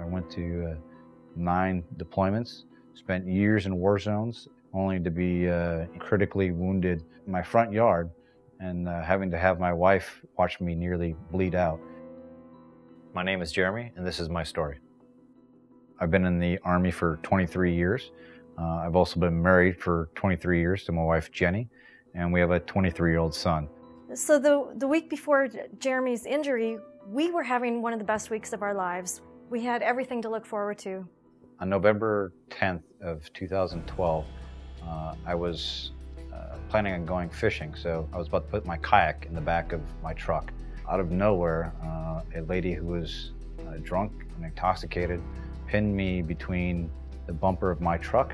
went to 9 deployments, spent years in war zones, only to be critically wounded in my front yard and having to have my wife watch me nearly bleed out. My name is Jeremy, and this is my story. I've been in the Army for 23 years. I've also been married for 23 years to my wife, Jenny, and we have a 23-year-old son. So the week before Jeremy's injury, we were having one of the best weeks of our lives. We had everything to look forward to. On November 10th of 2012, I was planning on going fishing, so I was about to put my kayak in the back of my truck. Out of nowhere, a lady who was drunk and intoxicated pinned me between the bumper of my truck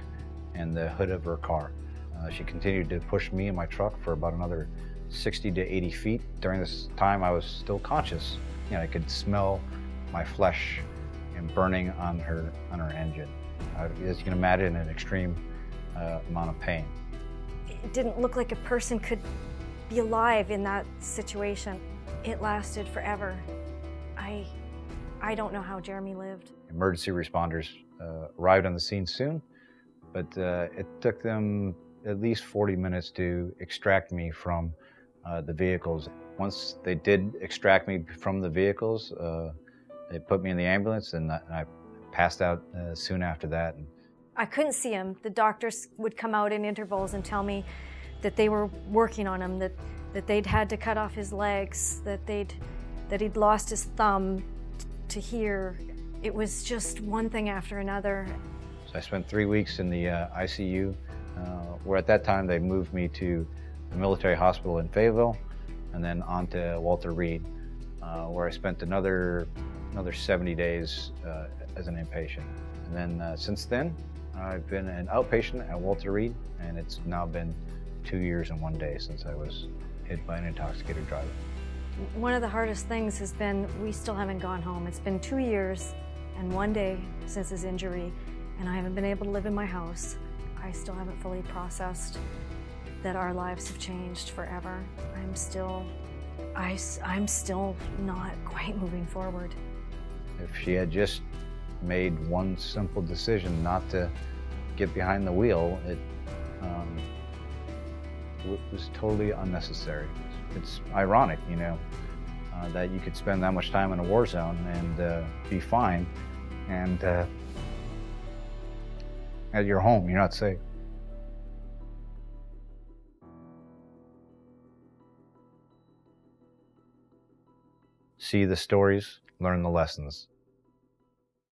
and the hood of her car. She continued to push me and my truck for about another 60 to 80 feet. During this time, I was still conscious. You know, I could smell my flesh and burning on her engine. As you can imagine, an extreme amount of pain. It didn't look like a person could be alive in that situation. It lasted forever. I don't know how Jeremy lived. Emergency responders arrived on the scene soon, but it took them at least 40 minutes to extract me from the vehicles. Once they did extract me from the vehicles, they put me in the ambulance, and I passed out soon after that. I couldn't see him. The doctors would come out in intervals and tell me that they were working on him, that they'd had to cut off his legs, that he'd lost his thumb to hear. It was just one thing after another. So I spent 3 weeks in the ICU, where at that time they moved me to the military hospital in Fayetteville, and then on to Walter Reed, where I spent another 70 days as an inpatient. And then since then, I've been an outpatient at Walter Reed, and it's now been 2 years and 1 day since I was hit by an intoxicated driver. One of the hardest things has been we still haven't gone home. It's been 2 years and 1 day since his injury, and I haven't been able to live in my house. I still haven't fully processed that our lives have changed forever. I'm still not quite moving forward. If she had just made one simple decision not to get behind the wheel, it was totally unnecessary. It's ironic, you know, that you could spend that much time in a war zone and be fine, and at your home, you're not safe. See the stories, learn the lessons.